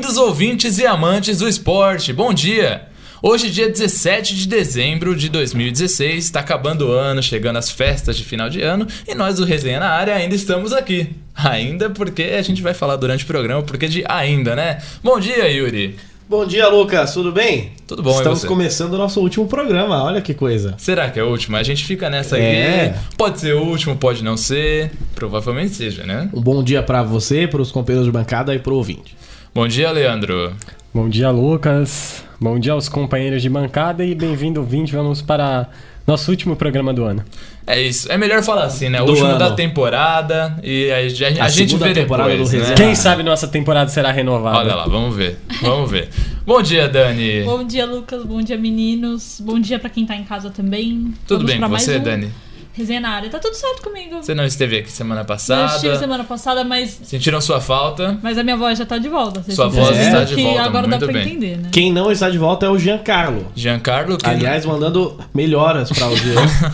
Queridos ouvintes e amantes do esporte, bom dia! Hoje, dia 17 de dezembro de 2016, está acabando o ano, chegando as festas de final de ano e nós do Resenha na Área ainda estamos aqui. Ainda porque a gente vai falar durante o programa, porque de ainda, né? Bom dia, Yuri! Bom dia, Lucas, tudo bem? Tudo bom, Estamos e você? começando o nosso último programa, olha que coisa. Será que é o último? A gente fica nessa aqui. Pode ser o último, pode não ser. Provavelmente seja, né? Um bom dia pra você, pros companheiros de bancada e pro ouvinte. Bom dia, Leandro. Bom dia, Lucas. Bom dia aos companheiros de bancada e bem-vindo, ouvinte. Vamos para nosso último programa do ano. É isso. É melhor falar assim, né? O Do último ano. da temporada e a gente segunda vê temporada depois, do né? Resenha. Quem sabe nossa temporada será renovada. Olha lá, vamos ver. Vamos ver. Bom dia, Dani. Bom dia, Lucas. Bom dia, meninos. Bom dia pra quem tá em casa também. Tudo Vamos bem pra com mais você, um Dani? Resenha na Área. Tá tudo certo comigo. Você não esteve aqui semana Eu passada. estive semana passada, mas Sentiram sua falta? a minha voz já tá de volta. Vocês Sua estão voz percebendo está de que volta, agora dá muito pra bem. entender, né? Quem não está de volta é o Giancarlo. Giancarlo, que Aliás, mandando melhoras pra audiência.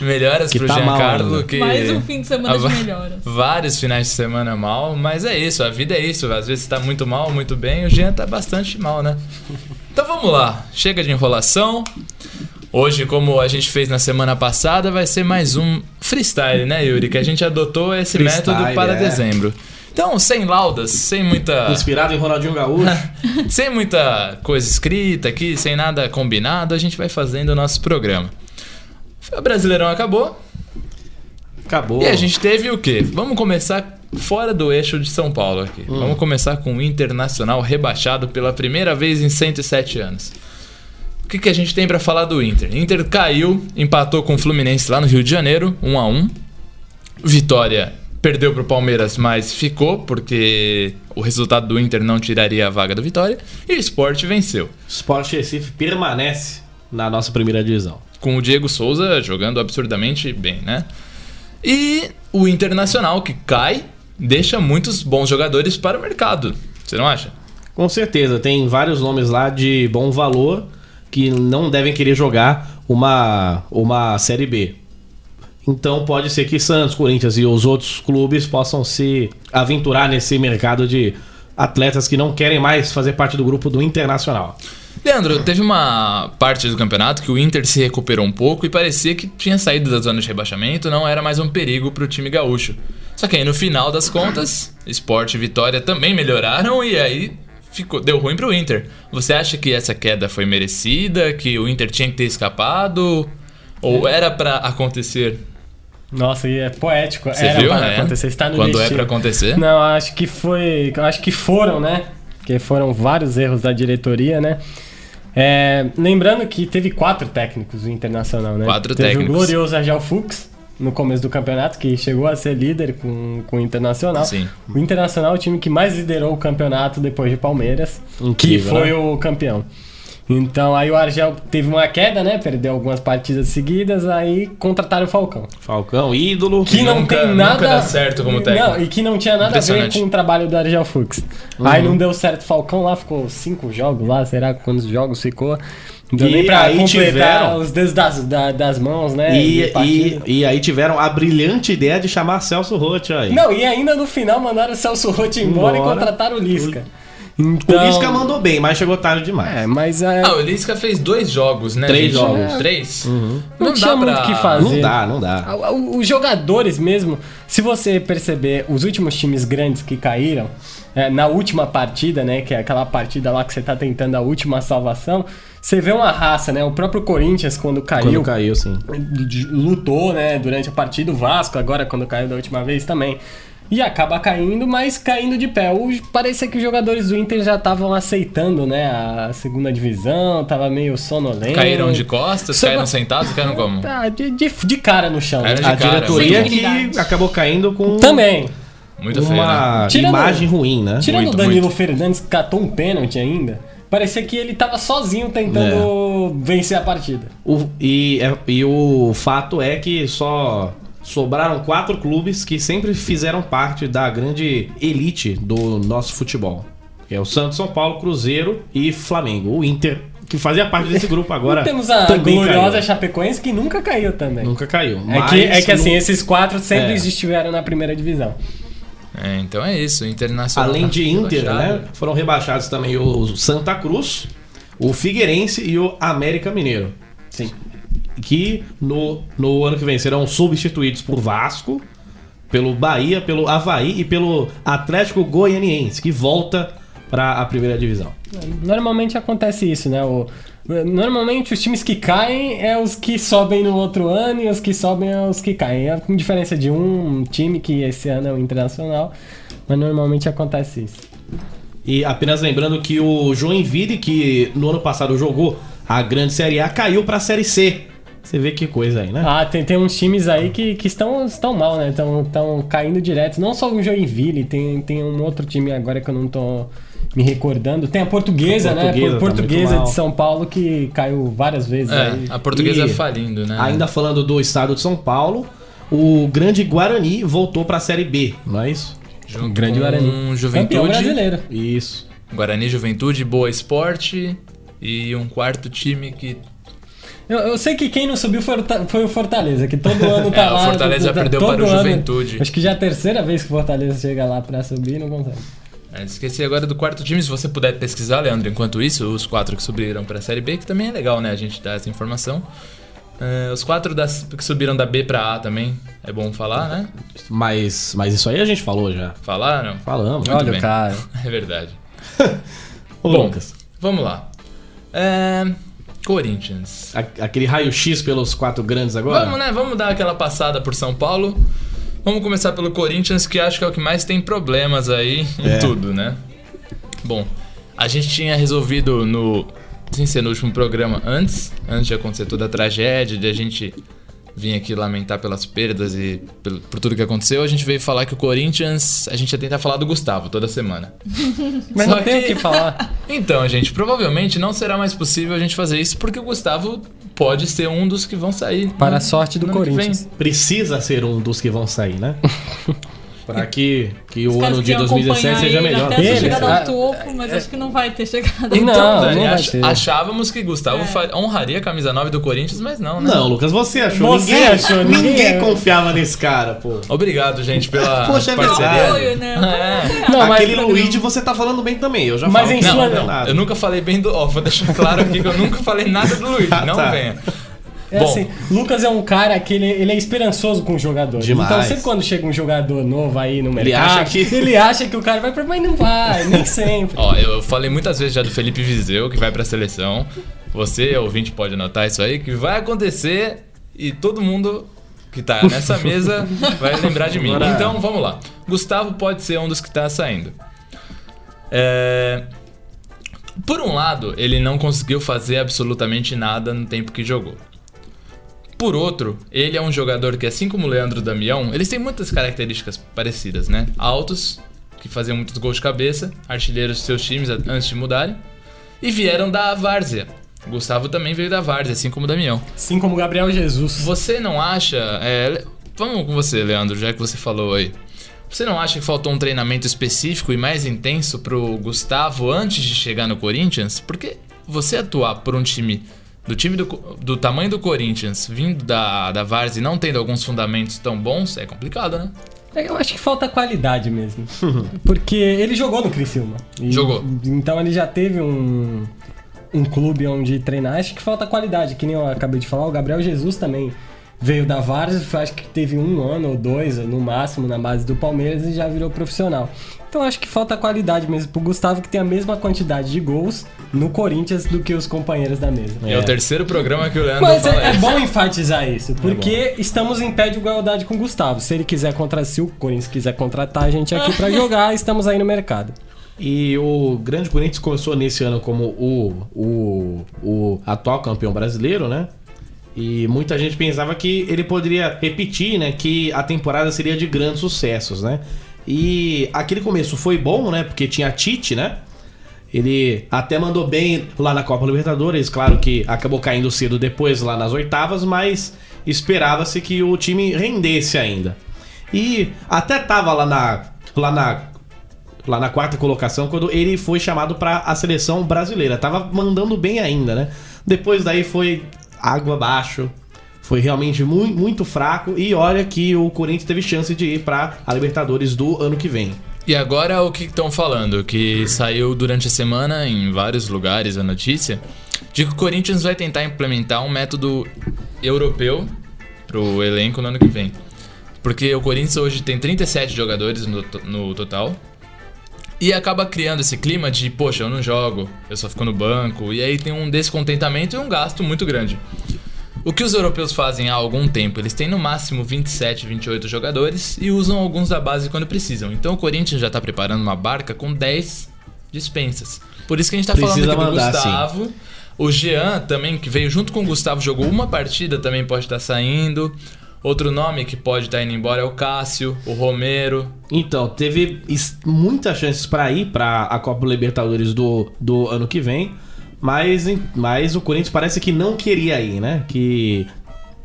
melhoras que pro tá mal Giancarlo, ainda. que Mais um fim de semana de melhoras. vários finais de semana mal, mas é isso, a vida é isso. Às vezes tá muito mal, muito bem, o Jean tá bastante mal, né? Então vamos lá, chega de enrolação. Hoje, como a gente fez na semana passada, vai ser mais um freestyle, né, Yuri? Que a gente adotou esse Freestyle, método para é. dezembro. Então, sem laudas, sem muita... Inspirado em Ronaldinho Gaúcho. sem muita coisa escrita aqui, sem nada combinado, a gente vai fazendo o nosso programa. O Brasileirão acabou. Acabou. E a gente teve o quê? Vamos começar fora do eixo de São Paulo aqui. Vamos começar com o Internacional rebaixado pela primeira vez em 107 anos. O que a gente tem pra falar do Inter? Inter caiu, empatou com o Fluminense lá no Rio de Janeiro, 1-1. Vitória perdeu pro Palmeiras, mas ficou, porque o resultado do Inter não tiraria a vaga do Vitória. E o Sport venceu, Sport Recife permanece na nossa primeira divisão. com o Diego Souza jogando absurdamente bem, né? E o Internacional, que cai, deixa muitos bons jogadores para o mercado. Você não acha? Com certeza, tem vários nomes lá de bom valor que não devem querer jogar uma Série B. Então pode ser que Santos, Corinthians e os outros clubes possam se aventurar nesse mercado de atletas que não querem mais fazer parte do grupo do Internacional. Leandro, teve uma parte do campeonato que o Inter se recuperou um pouco e parecia que tinha saído da zona de rebaixamento, não era mais um perigo para o time gaúcho. Só que aí no final das contas, Sport e Vitória também melhoraram e aí deu ruim pro Inter. Você acha que essa queda foi merecida, que o Inter tinha que ter escapado? Ou era pra acontecer? Nossa, e é poético. Você Era viu, para né? acontecer, está no Quando destino. é pra acontecer? Não, acho que foram, né? Porque foram vários erros da diretoria, né? Lembrando que teve 4 técnicos do Internacional, né? 4 teve técnicos. o glorioso Argel Fux no começo do campeonato, que chegou a ser líder com o Internacional. Sim. O Internacional é o time que mais liderou o campeonato depois de Palmeiras, Incrível, que foi né? o campeão. Então aí o Argel teve uma queda, né? Perdeu algumas partidas seguidas, aí contrataram o Falcão. Falcão, ídolo. Que não Nunca- tem nada. nunca dá certo como técnico. Não, e que não tinha nada a ver Impressionante. com o trabalho do Argel Fux. Aí não deu certo. Falcão lá ficou 5 jogos lá, será quantos jogos ficou? Não deu E nem pra aí completar tiveram- os dedos das mãos, né? de E partida. aí tiveram a brilhante ideia de chamar Celso Roth aí. Não, e ainda no final mandaram o Celso Roth embora e contrataram o Lisca. Então, O Lisca mandou bem, mas chegou tarde demais. mas Ah, o Lisca fez 2 jogos, né? 3 gente? jogos. 3? não tinha muito o que fazer. Não dá. Os jogadores mesmo, se você perceber, os últimos times grandes que caíram, na última partida, né, que é aquela partida lá que você tá tentando a última salvação, você vê uma raça, né, o próprio Corinthians quando Quando caiu, sim. lutou, né, durante a partida, o Vasco agora quando caiu da última vez também. E acaba caindo, mas caindo de pé. Parecia que os jogadores do Inter já estavam aceitando, né, a segunda divisão, tava meio sonolento. Caíram de costas, Só- caíram sentados, caíram como? Tá, de cara no chão. Caíram de A cara. diretoria Sem dignidade. que acabou caindo com Também. Muito feio, né? uma Tirando- imagem ruim, né? Tirando Muito, o Danilo muito. Fernandes, que catou um pênalti ainda, parecia que ele tava sozinho tentando vencer a partida. E o fato é que só sobraram 4 clubes que sempre fizeram parte da grande elite do nosso futebol. Que é o Santos, São Paulo, Cruzeiro e Flamengo. O Inter, que fazia parte desse grupo agora, E temos a também gloriosa caiu. Chapecoense, que nunca caiu também. Nunca caiu. É que assim, não- esses 4 sempre É. estiveram na primeira divisão. Então é isso, Internacional. Além de Inter, rebaixado. né? Foram rebaixados também o Santa Cruz, o Figueirense e o América Mineiro. Sim. Que no ano que vem serão substituídos por Vasco, pelo Bahia, pelo Avaí e pelo Atlético Goianiense, que volta para a primeira divisão. Normalmente acontece isso, né? Normalmente os times que caem é os que sobem no outro ano e os que sobem é os que caem. É com diferença de um time que esse ano é o Internacional, mas normalmente acontece isso. E apenas lembrando que o Joinville, que no ano passado jogou a grande Série A, caiu para a Série C. Você vê que coisa aí, né? Ah, tem uns times aí que estão mal, né? Estão caindo direto. Não só o Joinville, tem um outro time agora que eu não tô me recordando. Tem a Portuguesa, né? Tá Portuguesa muito de São Paulo que caiu várias vezes. Aí. A Portuguesa E falindo, né? Ainda falando do estado de São Paulo, o grande Guarani voltou para a Série B, não é isso? Junto Grande com Guarani. Campeão Juventude, brasileiro. Isso. Guarani, Juventude, Boa Esporte e um quarto time que... Eu sei que quem não subiu foi o Fortaleza, que todo ano tá lá. O Fortaleza perdeu todo para o ano. Juventude. Acho que já é a terceira vez que o Fortaleza chega lá pra subir e não consegue. Esqueci agora do quarto time, se você puder pesquisar, Leandro, enquanto isso, os 4 que subiram para a Série B, que também é legal, né, a gente dar essa informação. Os 4 que subiram da B para A também, é bom falar, né? Mas isso aí a gente falou já. Falaram? Falamos. Muito Olha bem. o cara. É verdade. Ô, Bom, Lucas, vamos lá. Corinthians. aquele raio-x pelos 4 grandes agora? Vamos, né? Vamos dar aquela passada por São Paulo. Vamos começar pelo Corinthians, que acho que é o que mais tem problemas aí em tudo, né? Bom, a gente tinha resolvido sem ser no último programa, antes de acontecer toda a tragédia, de a gente vir aqui lamentar pelas perdas e por tudo que aconteceu, a gente veio falar que o Corinthians, a gente ia tentar falar do Gustavo toda semana. Mas Só não tem o que falar. Então, gente, provavelmente não será mais possível a gente fazer isso, porque o Gustavo pode ser um dos que vão sair. Para a sorte do no ano que Corinthians. vem. Precisa ser um dos que vão sair, né? Para que Os o caras ano de queriam 2017 acompanhar seja ele melhor. até Ele, chegar ah, ao topo, mas acho que não vai ter chegado. Não, Então, Dani, não vai ser. achávamos que Gustavo honraria a camisa 9 do Corinthians, mas não, né? Não, Lucas, você achou. Você achou, ninguém ninguém- confiava nesse cara, pô. Obrigado, gente, pela Poxa, é parceria. Apoio, né? Não, mas- Aquele Luigi você tá falando bem também. Eu já Mas falo em que sua- não é Não, nada. eu nunca falei bem do... Ó, vou deixar claro aqui que eu nunca falei nada do Luiz, Ah, não tá. venha. É Bom. assim, Lucas é um cara que ele é esperançoso com o jogador. Demais. Então sempre quando chega um jogador novo aí no mercado, Ele acha que- o cara vai pra... Mas não vai, nem sempre. Ó, eu falei muitas vezes já do Felipe Viseu, que vai pra seleção. Você, ouvinte, pode anotar isso aí, que vai acontecer e todo mundo que tá nessa mesa vai lembrar de mim. Agora- Então, vamos lá. Gustavo pode ser um dos que tá saindo. Por um lado, ele não conseguiu fazer absolutamente nada no tempo que jogou. Por outro, ele é um jogador que, assim como o Leandro Damião, eles têm muitas características parecidas, né? Altos, que faziam muitos gols de cabeça, artilheiros de seus times antes de mudarem, e vieram da várzea. O Gustavo também veio da várzea, assim como o Damião. Assim como o Gabriel Jesus. Você não acha... vamos com você, Leandro, já que você falou aí. Você não acha que faltou um treinamento específico e mais intenso pro Gustavo antes de chegar no Corinthians? Porque você atuar por um time do tamanho do Corinthians, vindo da várzea e não tendo alguns fundamentos tão bons, é complicado, né? Eu acho que falta qualidade mesmo. Porque ele jogou no Criciúma. Jogou. Então ele já teve um clube onde treinar. Acho que falta qualidade, que nem eu acabei de falar. O Gabriel Jesus também veio da várzea, acho que teve 1 ano ou 2, no máximo, na base do Palmeiras e já virou profissional. Então acho que falta qualidade mesmo pro Gustavo, que tem a mesma quantidade de gols no Corinthians do que os companheiros da mesa. É o terceiro programa que o Leandro Mas fala é isso. bom enfatizar isso, porque estamos em pé de igualdade com o Gustavo. Se ele quiser se o Corinthians quiser contratar a gente aqui pra jogar, estamos aí no mercado. E o grande Corinthians começou nesse ano como o atual campeão brasileiro, né? E muita gente pensava que ele poderia repetir, né? Que a temporada seria de grandes sucessos, né? E aquele começo foi bom, né? Porque tinha Tite, né? Ele até mandou bem lá na Copa Libertadores. Claro que acabou caindo cedo depois lá nas oitavas, mas esperava-se que o time rendesse ainda. E até tava lá na quarta colocação quando ele foi chamado para a seleção brasileira. Tava mandando bem ainda, né? Depois daí foi água abaixo, Foi realmente muito, muito fraco. E olha que o Corinthians teve chance de ir para a Libertadores do ano que vem. E agora o que estão falando? Que saiu durante a semana em vários lugares a notícia de que o Corinthians vai tentar implementar um método europeu pro elenco no ano que vem. Porque o Corinthians hoje tem 37 jogadores no total e acaba criando esse clima de, poxa, eu não jogo, eu só fico no banco, e aí tem um descontentamento e um gasto muito grande. O que os europeus fazem há algum tempo? Eles têm no máximo 27, 28 jogadores e usam alguns da base quando precisam. Então o Corinthians já está preparando uma barca com 10 dispensas. Por isso que a gente está falando aqui do Gustavo. Sim. O Jean também, que veio junto com o Gustavo, jogou uma partida, também pode estar saindo. Outro nome que pode estar indo embora é o Cássio, o Romero. Então, teve muitas chances para ir para a Copa Libertadores do ano que vem. Mas o Corinthians parece que não queria ir, né? Que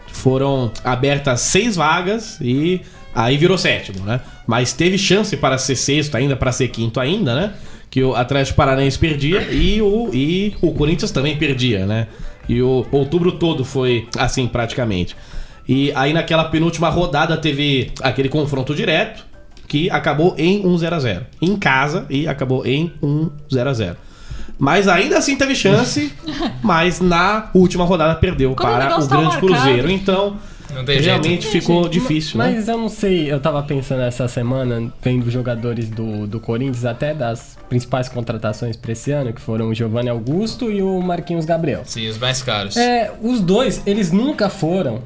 foram abertas 6 vagas e aí virou 7º, né? Mas teve chance para ser 6º ainda, para ser 5º ainda, né? Que o Atlético Paranaense perdia e o Corinthians também perdia, né? E o outubro todo foi assim praticamente. E aí naquela penúltima rodada teve aquele confronto direto que acabou em 1-0-0. Em casa e acabou em 1-0-0. Mas ainda assim teve chance, mas na última rodada perdeu para o Grande Cruzeiro. Então, realmente ficou difícil, né? Mas eu não sei, eu tava pensando essa semana, vendo jogadores do Corinthians, até das principais contratações pra esse ano, que foram o Giovanni Augusto e o Marquinhos Gabriel. Sim, os mais caros. Os dois, eles nunca foram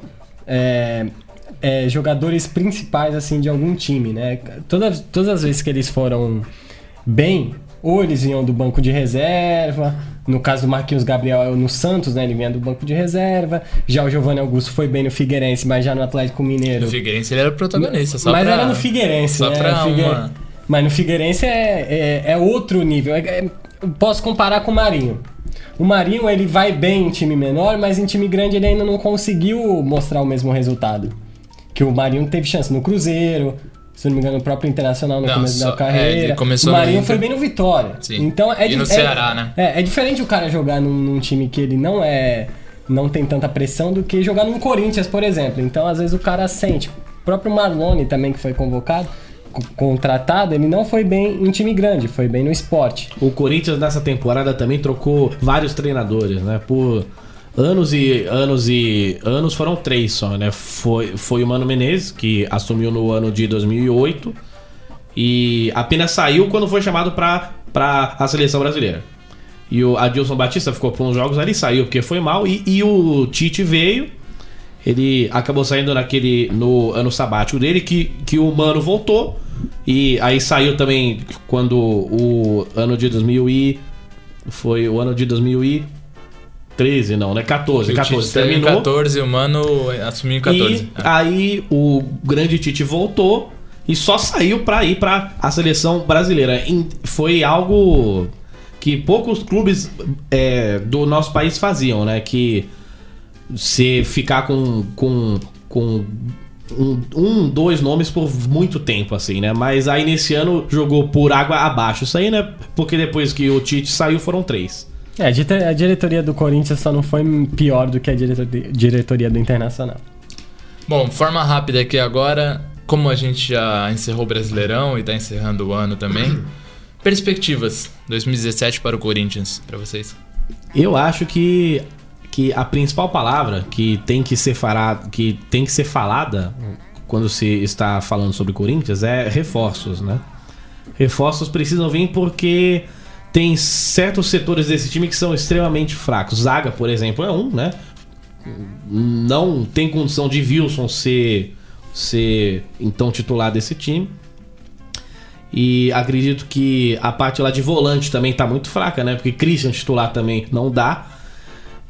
jogadores principais assim de algum time, né? Todas as vezes que eles foram bem, ou eles vinham do banco de reserva. No caso do Marquinhos Gabriel no Santos, né? Ele vinha do banco de reserva. Já o Giovanni Augusto foi bem no Figueirense, mas já no Atlético Mineiro. No Figueirense ele era o protagonista, só mas pra... era no Figueirense, só né? pra uma... Mas no Figueirense é outro nível. Posso comparar com o Marinho. O Marinho, ele vai bem em time menor, mas em time grande ele ainda não conseguiu mostrar o mesmo resultado. Que o Marinho teve chance no Cruzeiro, se não me engano, no próprio Internacional no começo da carreira. O Marinho foi bem no Vitória. Sim. Então, e no Ceará, né? É diferente o cara jogar num time que ele não tem tanta pressão do que jogar num Corinthians, por exemplo. Então, às vezes, o cara sente. O próprio Marlone também, que foi convocado, contratado, ele não foi bem em time grande, foi bem no Sport. O Corinthians nessa temporada também trocou vários treinadores, né? Por anos e anos, foram 3 só, né? Foi o Mano Menezes, que assumiu no ano de 2008 e apenas saiu quando foi chamado para a seleção brasileira. E o Adilson Batista ficou por uns jogos ali, saiu porque foi mal, e o Tite veio, ele acabou saindo no ano sabático dele, que o Mano voltou, e aí saiu também quando o ano de foi o ano de 2013, não, né? 14 terminou. Em 14 e o Mano assumiu em 14. E aí o grande Tite voltou e só saiu para ir para a seleção brasileira. Foi algo que poucos clubes do nosso país faziam, né? Que se ficar com 2 nomes por muito tempo, assim, né? Mas aí nesse ano jogou por água abaixo isso aí, né? Porque depois que o Tite saiu foram 3. A diretoria do Corinthians só não foi pior do que a diretoria do Internacional. Bom, forma rápida aqui agora, como a gente já encerrou o Brasileirão e tá encerrando o ano também, perspectivas 2017 para o Corinthians, para vocês? Eu acho que a principal palavra que tem que ser falada quando se está falando sobre Corinthians é reforços, né? Reforços precisam vir porque tem certos setores desse time que são extremamente fracos. Zaga, por exemplo, é um, né? Não tem condição de Wilson ser então titular desse time. E acredito que a parte lá de volante também tá muito fraca, né? Porque Christian titular também não dá.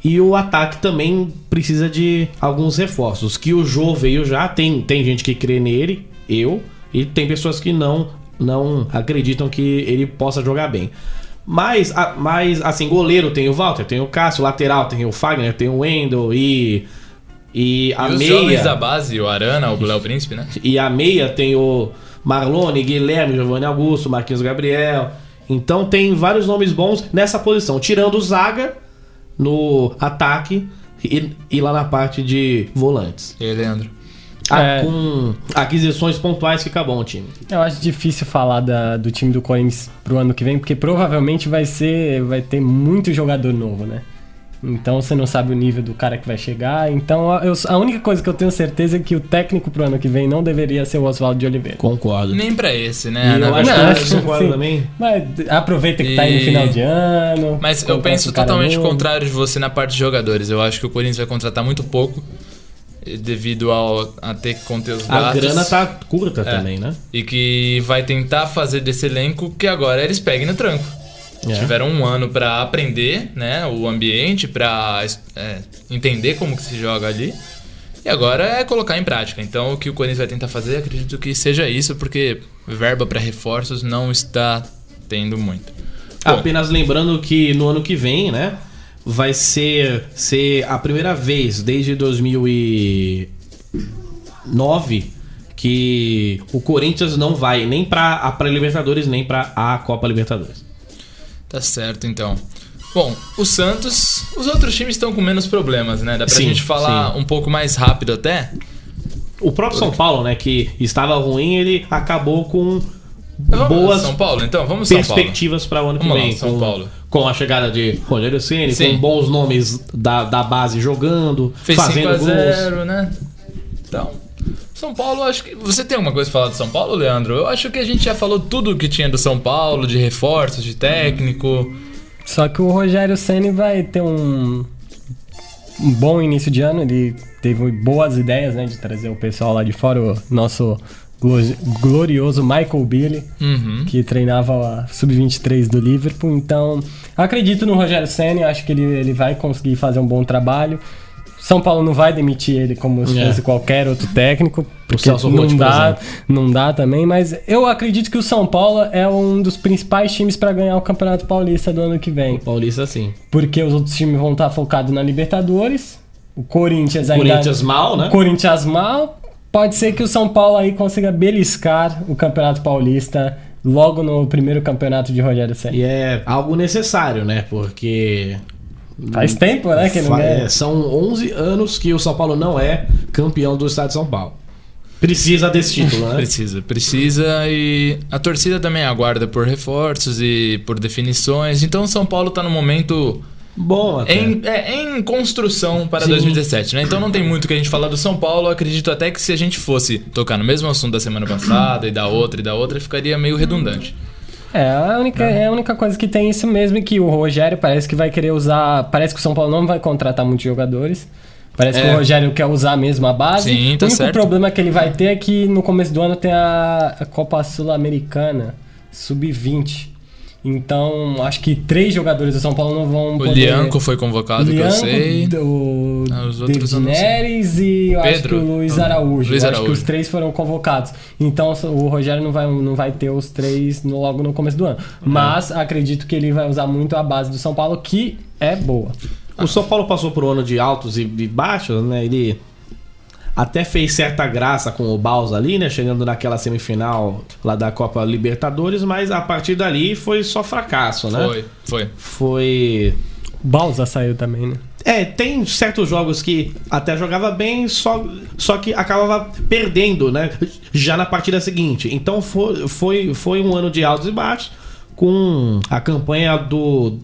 E o ataque também precisa de alguns reforços. Que o Jô veio já, tem gente que crê nele, e tem pessoas que não acreditam que ele possa jogar bem. Mas assim, goleiro tem o Walter, tem o Cássio, lateral tem o Fagner, tem o Wendel e a os meia... jovens da base, o Arana, o Léo Príncipe, né? E a meia tem o Marlone, Guilherme, Giovanni Augusto, Marquinhos Gabriel. Então tem vários nomes bons nessa posição. Tirando o Zaga no ataque, e lá na parte de volantes. E aí, Leandro? Com aquisições pontuais fica bom o time. Eu acho difícil falar do time do Corinthians pro ano que vem, porque provavelmente vai ter muito jogador novo, né? Então você não sabe o nível do cara que vai chegar. Então a única coisa que eu tenho certeza é que o técnico pro ano que vem não deveria ser o Oswaldo de Oliveira. Concordo. Nem pra esse, né? E eu acho que você concorda também. Mas aproveita que tá aí no final de ano. Mas eu penso totalmente o contrário de você na parte de jogadores. Eu acho que o Corinthians vai contratar muito pouco devido a ter que conter os gastos. A grana tá curta também, né? E que vai tentar fazer desse elenco que agora eles peguem no tranco. Tiveram um ano pra aprender, né, o ambiente, pra entender como que se joga ali. E agora é colocar em prática. Então o que o Corinthians vai tentar fazer, acredito que seja isso, porque verba pra reforços não está tendo muito. Bom, apenas lembrando que no ano que vem, né, vai ser a primeira vez desde 2009 que o Corinthians não vai nem pra Libertadores, nem pra a Copa Libertadores. Tá certo, então. Bom, o Santos... Os outros times estão com menos problemas, né? Dá pra gente falar um pouco mais rápido até? O próprio São Paulo, né? Que estava ruim, ele acabou com boas São Paulo, então. Vamos São Paulo. Perspectivas para o ano que vem. São Paulo. Com a chegada de Rogério Ceni, com bons nomes da base jogando, fez fazendo 5-0, gols. né? Então... São Paulo, acho que... Você tem alguma coisa pra falar do São Paulo, Leandro? Eu acho que a gente já falou tudo que tinha do São Paulo, de reforços, de técnico. Só que o Rogério Ceni vai ter um bom início de ano. Ele teve boas ideias, né, de trazer o pessoal lá de fora, o nosso glorioso Michael Billy, que treinava a Sub-23 do Liverpool. Então, acredito no Rogério Ceni, acho que ele vai conseguir fazer um bom trabalho. São Paulo não vai demitir ele como se fosse qualquer outro técnico, porque não dá também, mas eu acredito que o São Paulo é um dos principais times para ganhar o Campeonato Paulista do ano que vem. O Paulista, sim. Porque os outros times vão estar focados na Libertadores, o Corinthians mal, né? O Corinthians mal. Pode ser que o São Paulo aí consiga beliscar o Campeonato Paulista logo no primeiro campeonato de Rogério Ceni. E é algo necessário, né? Porque... Faz tempo, né, que não é. São 11 anos que o São Paulo não é campeão do estado de São Paulo. Precisa desse título, né? Precisa, e a torcida também aguarda por reforços e por definições. Então o São Paulo tá no momento bom até. Em construção para 2017, né? Então não tem muito que a gente falar do São Paulo. Eu acredito até que se a gente fosse tocar no mesmo assunto da semana passada e da outra, ficaria meio redundante. A única coisa que tem isso mesmo é que o Rogério parece que vai querer usar... Parece que o São Paulo não vai contratar muitos jogadores. Parece que o Rogério quer usar mesmo a base. Sim, tá o único certo. problema que ele vai ter é que no começo do ano tem a Copa Sul-Americana Sub-20. Então, acho que 3 jogadores do São Paulo não vão poder... O Lianco foi convocado, que eu sei. O os outros David Neres e eu acho que o Luiz Araújo. Acho que os 3 foram convocados. Então, o Rogério não vai ter os 3 logo no começo do ano. Mas acredito que ele vai usar muito a base do São Paulo, que é boa. O São Paulo passou por um ano de altos e baixos, né? Ele até fez certa graça com o Baus ali, né? Chegando naquela semifinal lá da Copa Libertadores, mas a partir dali foi só fracasso, né? Foi... O Bausa saiu também, né? Tem certos jogos que até jogava bem, só que acabava perdendo, né? Já na partida seguinte. Então foi um ano de altos e baixos, com a campanha do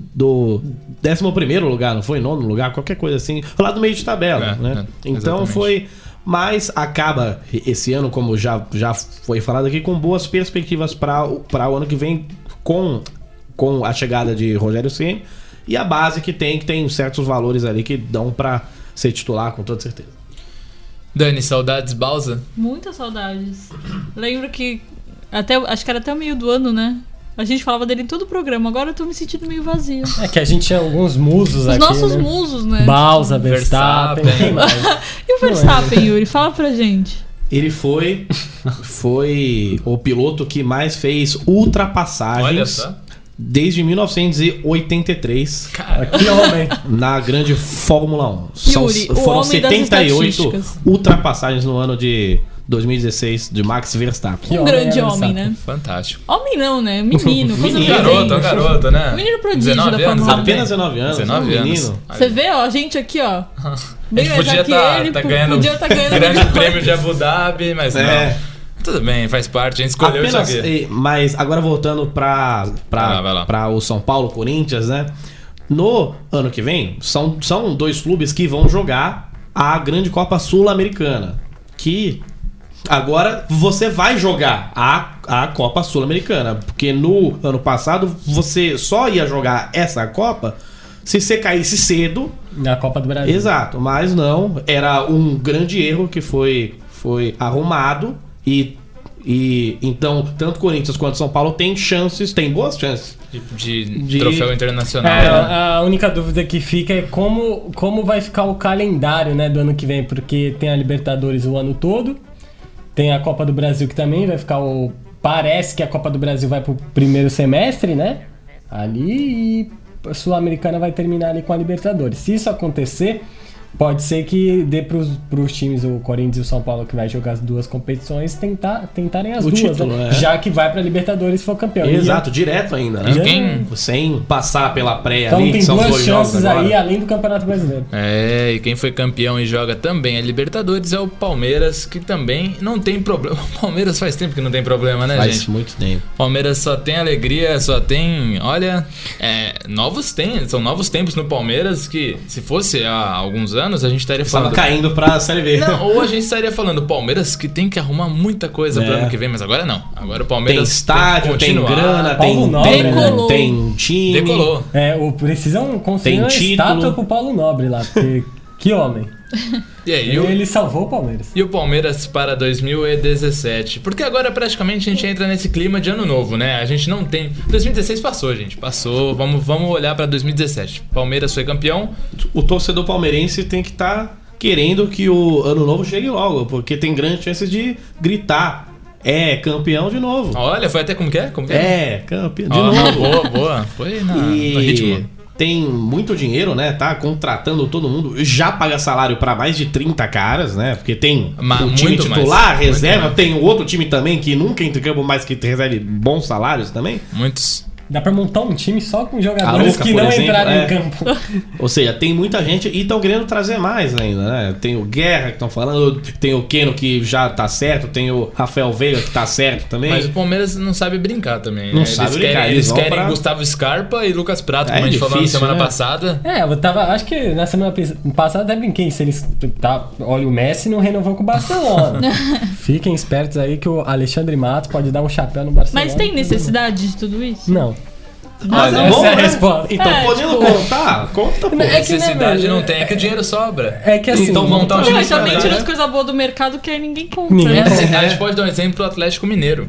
11º lugar, não foi? 9º lugar, qualquer coisa assim, lá do meio de tabela, né? Então foi... Mas acaba esse ano, como já foi falado aqui, com boas perspectivas para o ano que vem, com a chegada de Rogério Ceni e a base que tem certos valores ali que dão para ser titular com toda certeza. Dani, saudades Bausa? Muitas saudades. Lembro que acho que era até o meio do ano, né? A gente falava dele em todo o programa, agora eu tô me sentindo meio vazio. É que a gente tinha alguns musos aqui, Os nossos né? musos, né? Bausa, Verstappen. E o Verstappen, Yuri? Fala pra gente. Ele foi o piloto que mais fez ultrapassagens desde 1983. Cara, que homem! Na grande Fórmula 1. Yuri, Foram 78 ultrapassagens no ano de 2016 de Max Verstappen. Que Um grande é homem, Verstappen. né? Fantástico. Homem não, né? Menino. Quantos Menino. anos tem? Garoto, né? Menino prodígio 19 da anos, Fórmula 1. Apenas 19 anos, 19 um anos. menino. Você vê, ó, a gente aqui, ó. Bem Ele mais podia que estar ele, ganhando podia estar ganhando grande milhões. prêmio de Abu Dhabi, mas É. não. Tudo bem, faz parte, a gente escolheu Apenas, isso aqui. mas agora voltando Vai lá. para o São Paulo, Corinthians, né? No ano que vem, são 2 clubes que vão jogar a grande Copa Sul-Americana. Que agora você vai jogar a Copa Sul-Americana. Porque no ano passado você só ia jogar essa Copa se você caísse cedo. Na Copa do Brasil. Exato, mas não. Era um grande erro que foi arrumado e então tanto Corinthians quanto São Paulo tem boas chances. De troféu internacional. É, né? a única dúvida que fica é como vai ficar o calendário, né, do ano que vem, porque tem a Libertadores o ano todo, tem a Copa do Brasil que também vai ficar parece que a Copa do Brasil vai pro primeiro semestre, né? Ali, e a Sul-Americana vai terminar ali com a Libertadores. Se isso acontecer, pode ser que dê pros times, o Corinthians e o São Paulo, que vai jogar as 2 competições, tentarem as O 2, título, né? é. Já que vai pra Libertadores se for campeão. Exato, direto ainda, né? E quem- Sem passar pela pré Então ali, tem que são 2 2 jogos chances agora. aí, além do Campeonato Brasileiro. É, e quem foi campeão e joga também a Libertadores é o Palmeiras, que também não tem problema. O Palmeiras faz tempo que não tem problema, né, Faz gente? muito tempo. Palmeiras só tem alegria, só tem... Olha, são novos tempos no Palmeiras que, se fosse há alguns anos, a gente estaria Estava falando... caindo pra Série B. Não, ou a gente estaria falando Palmeiras que tem que arrumar muita coisa pro É. ano que vem, mas agora não. Agora o Tem Palmeiras estádio, tem continuar. grana, Paulo Nobre, tem, né? tem time. Decolou. Precisam construir Tem uma título. estátua pro Paulo Nobre lá, porque que homem. E aí, Ele salvou o Palmeiras. E o Palmeiras para 2017? Porque agora praticamente a gente entra nesse clima de ano novo, né? A gente não tem... 2016 passou, gente. Passou. Vamos olhar para 2017. Palmeiras foi campeão. O torcedor palmeirense tem que estar querendo que o ano novo chegue logo, porque tem grande chance de gritar. É, campeão de novo. Olha, foi até como que é? Como que é? É, campeão de Ó, novo. boa. Foi no E ritmo. tem muito dinheiro, né? Tá contratando todo mundo. Já paga salário pra mais de 30 caras, né? Porque tem o time muito titular, mais, reserva, muito tem o outro time também que nunca entra em campo, mas que recebe bons salários também. Muitos. Dá pra montar um time só com jogadores Arouca, que por não exemplo, entraram é. em campo. Ou seja, tem muita gente e estão querendo trazer mais ainda, né? Tem o Guerra que estão falando, tem o Keno que já tá certo, tem o Rafael Veiga que tá certo também. Mas o Palmeiras não sabe brincar também. Não né? sabe Eles brincar, querem, eles eles vão querem pra- Gustavo Scarpa e Lucas Prato, É como a gente falou na difícil, semana né? passada. Acho que na semana passada até brinquei, se eles olha, o Messi não renovou com o Barcelona. Fiquem espertos aí que o Alexandre Matos pode dar um chapéu no Barcelona. Mas tem necessidade de tudo isso? Não. Olha, essa bom, é a né? resposta. Então, É, podendo tipo- contar, conta, pô. É que, né, Necessidade velho, não tem, é que o dinheiro sobra. É que assim, Então vamos montar um tá time Não, Mas mas também né? tira as coisas boas do mercado que aí ninguém compra. Ninguém né? compra. A gente pode dar um exemplo do Atlético Mineiro,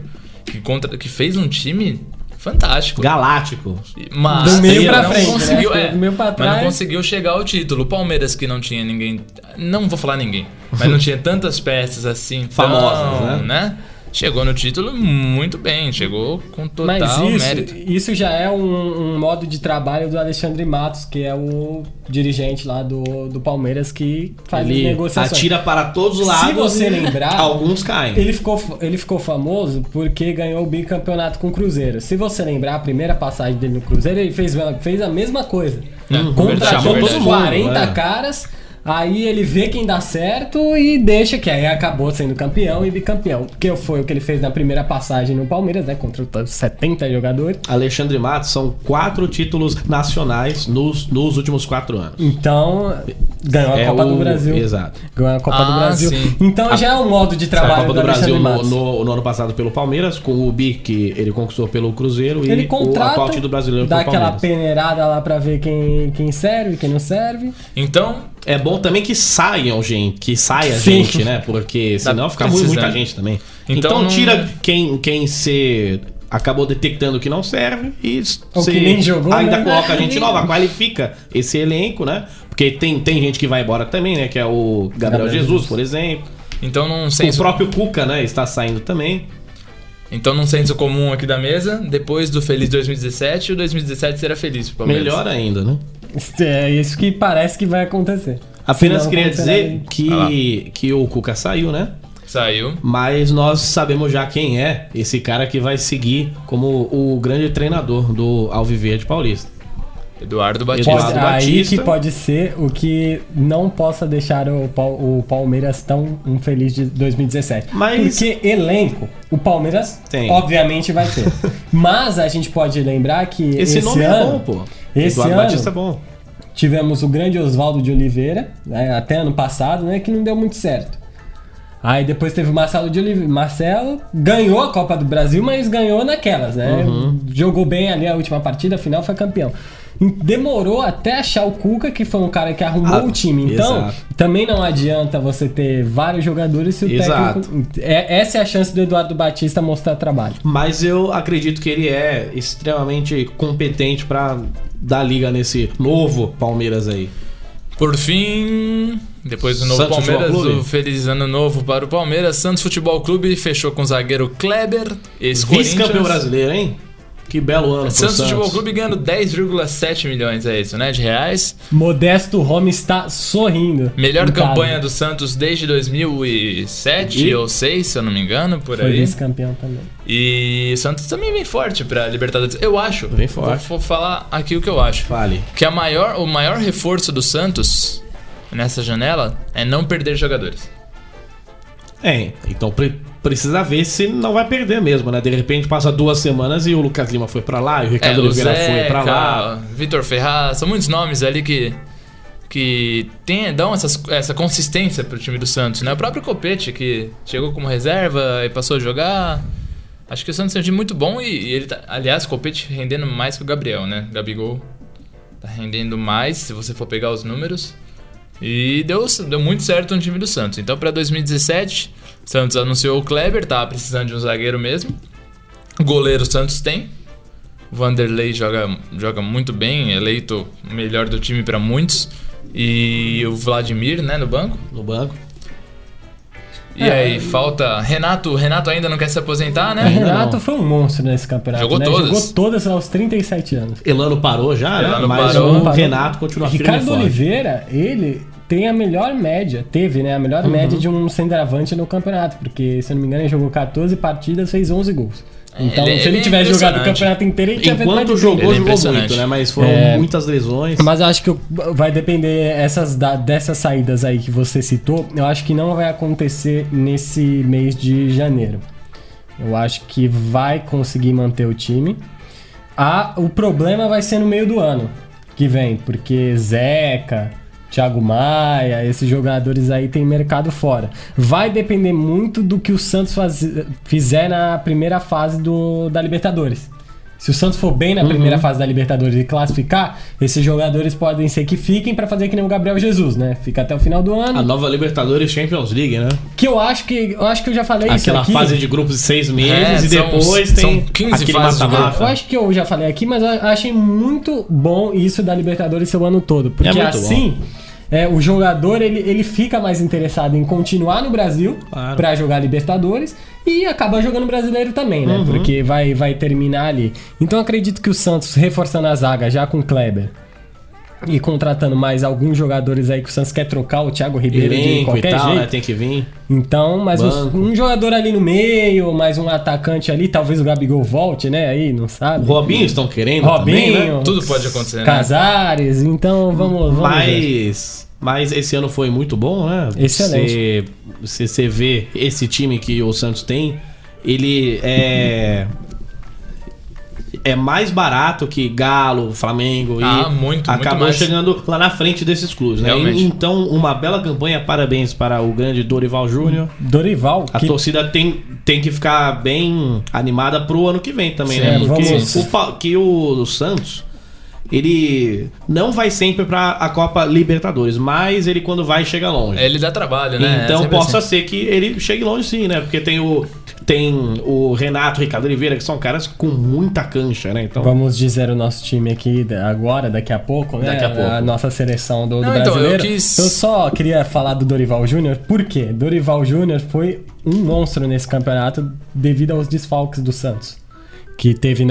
que fez um time fantástico. Galáctico. Mas Do meio pra não frente, conseguiu, né? Do meio pra mas trás. não conseguiu chegar ao título. O Palmeiras, que não tinha ninguém, não vou falar ninguém, mas não tinha tantas peças assim Famosas, né? Chegou no título muito bem, chegou com total Mas mérito. isso já é um modo de trabalho do Alexandre Matos, que é o dirigente lá do Palmeiras que faz as Ele negociações. atira para todos os lados. Se você e lembrar, alguns caem. ele ficou famoso porque ganhou o bicampeonato com o Cruzeiro. Se você lembrar a primeira passagem dele no Cruzeiro, ele fez a mesma coisa. Contratou verdade, todos verdade. 40 É. caras, aí ele vê quem dá certo e deixa que aí acabou sendo campeão e bicampeão. Que foi o que ele fez na primeira passagem no Palmeiras, né? Contratou 70 jogadores. Alexandre Matos são 4 títulos nacionais nos últimos 4 anos. Então, ganhou a Copa do Brasil. Exato. Ganhou a Copa do Brasil. sim. Então já é um modo de A trabalho Copa do do Brasil Alexandre Matos. no ano passado pelo Palmeiras, com o bi que ele conquistou pelo Cruzeiro Ele e o contrata, atual título brasileiro dá pelo aquela Palmeiras. peneirada lá pra ver quem serve, quem não serve. Então, É bom também que saiam, gente, que saia Sim. gente, né? Porque senão fica precisando. muita gente também. Então Então não- tira quem se acabou detectando que não serve e Ou se que nem jogou, ainda né? coloca a gente nova, qualifica esse elenco, né? Porque tem gente que vai embora também, né? Que é o Gabriel Jesus, por exemplo. então num O senso, próprio Cuca, né? Está saindo também. então num senso comum aqui da mesa, depois do feliz 2017, o 2017 será feliz pro Palmeiras. Melhor ainda, né? É isso que parece que vai acontecer. Apenas Se não queria acontecer dizer nada. que o Cuca saiu, né? Saiu. Mas nós sabemos já quem é esse cara que vai seguir como o grande treinador do Alviverde Paulista. Eduardo Batista. Eduardo Aí Batista. que pode ser o que não possa deixar o Palmeiras tão infeliz de 2017. Mas- Porque elenco, o Palmeiras Tem. obviamente vai ter. Mas a gente pode lembrar que Esse nome ano, é bom, pô. esse Eduardo ano- Batista é bom. tivemos o grande Oswaldo de Oliveira, né, até ano passado, né, que não deu muito certo. Aí depois teve o Marcelo de Oliveira. Marcelo ganhou a Copa do Brasil, mas ganhou naquelas, né? Jogou bem ali a última partida, afinal foi campeão. Demorou até achar o Cuca, que foi um cara que arrumou o time. Então, exato. também não adianta você ter vários jogadores se o Exato. técnico... Essa é a chance do Eduardo Batista mostrar trabalho. Mas eu acredito que ele é extremamente competente pra dar liga nesse novo Palmeiras aí. Por fim, depois do novo Santos Palmeiras, Futebol Clube. o feliz ano novo para o Palmeiras. Santos Futebol Clube fechou com o zagueiro Kleber, ex-Corinthians. Vice-campeão brasileiro, hein? Que belo ano pro Santos Santos. Futebol Clube ganhando 10,7 milhões, é isso, né? De reais. Modesto Rome está sorrindo. Melhor em casa. campanha do Santos desde 2007 E? ou 2006, se eu não me engano, por Foi aí. vice-campeão também. E o Santos também vem forte pra Libertadores. Eu acho. Vem forte. Vou falar aqui o que eu acho. Fale. Que o maior reforço do Santos nessa janela é não perder jogadores. Então precisa ver se não vai perder mesmo, né? De repente passa 2 semanas e o Lucas Lima foi pra lá e o Ricardo o Oliveira Zeca, foi pra lá. Vitor Ferraz, são muitos nomes ali que dão essa consistência pro time do Santos, né? O próprio Copete, que chegou como reserva e passou a jogar. Acho que o Santos é um time muito bom e ele tá, aliás, o Copete rendendo mais que o Gabriel, né? Gabigol tá rendendo mais, se você for pegar os números. E deu muito certo no time do Santos. Então, pra 2017, o Santos anunciou o Kleber, tava precisando de um zagueiro mesmo. O goleiro o Santos tem. O Vanderlei joga muito bem, eleito o melhor do time pra muitos. E o Vladimir, né, no banco. No banco. E aí, falta... Renato ainda não quer se aposentar, né? Renato foi um monstro nesse campeonato. Jogou né? todas. Jogou todas aos 37 anos. Elano parou já, Elano né? Mas parou. o Renato continua firme e Ricardo forte. Oliveira, ele tem a melhor média, teve, né, a melhor média de um centroavante no campeonato, porque, se eu não me engano, ele jogou 14 partidas, fez 11 gols. Então, Ele- se ele ele é tivesse jogado o impressionante. campeonato inteiro, ele tinha feito mais Enquanto de jogou, Ele é jogou impressionante. muito, né? Mas foram muitas lesões. Mas eu acho que vai depender dessas saídas aí que você citou. Eu acho que não vai acontecer nesse mês de janeiro. Eu acho que vai conseguir manter o time. O problema vai ser no meio do ano que vem, porque Zeca, Thiago Maia, esses jogadores aí tem mercado fora. Vai depender muito do que o Santos fizer na primeira fase da Libertadores. Se o Santos for bem na primeira fase da Libertadores e classificar, esses jogadores podem ser que fiquem pra fazer que nem o Gabriel Jesus, né? Fica até o final do ano. A nova Libertadores Champions League, né? Que eu acho que eu já falei isso Aquela aqui. fase de grupos de 6 meses e são- depois são tem 15 aquele fases de mata-mata. Eu acho que eu já falei aqui, mas eu achei muito bom isso da Libertadores ser o ano todo. Porque muito assim, o jogador ele fica mais interessado em continuar no Brasil Claro. pra jogar Libertadores e acaba jogando brasileiro também, né? Porque vai terminar ali. Então eu acredito que o Santos, reforçando a zaga já com o Kleber e contratando mais alguns jogadores aí que o Santos quer trocar, o Thiago Ribeiro de Elenco e qualquer tal, jeito. né? Tem que vir. Então, mais Banco. um jogador ali no meio, mais um atacante ali, talvez o Gabigol volte, né? Aí, não sabe. Robinho estão querendo também, né? Robinho, Tudo pode acontecer, né? Casares, então vamos ver. Mas esse ano foi muito bom, né? Excelente. Você vê esse time que o Santos tem, ele é mais barato que Galo, Flamengo muito acabou mais. chegando lá na frente desses clubes, né? Realmente. Então, uma bela campanha, parabéns para o grande Dorival Júnior. Dorival, A torcida tem que ficar bem animada pro ano que vem também, Sim, né? Porque vamos- que o Santos, ele não vai sempre pra a Copa Libertadores, mas ele quando vai chega longe. Ele dá trabalho, né? Então É sempre possa assim. ser que ele chegue longe sim, né? Porque tem o Renato, o Ricardo Oliveira, que são caras com muita cancha, né? Então, vamos dizer o nosso time aqui agora, daqui a pouco, né? Daqui a pouco. A nossa seleção do Não, então, brasileiro. eu quis- Eu só queria falar do Dorival Júnior, por quê? Dorival Júnior foi um monstro nesse campeonato devido aos desfalques do Santos. Que teve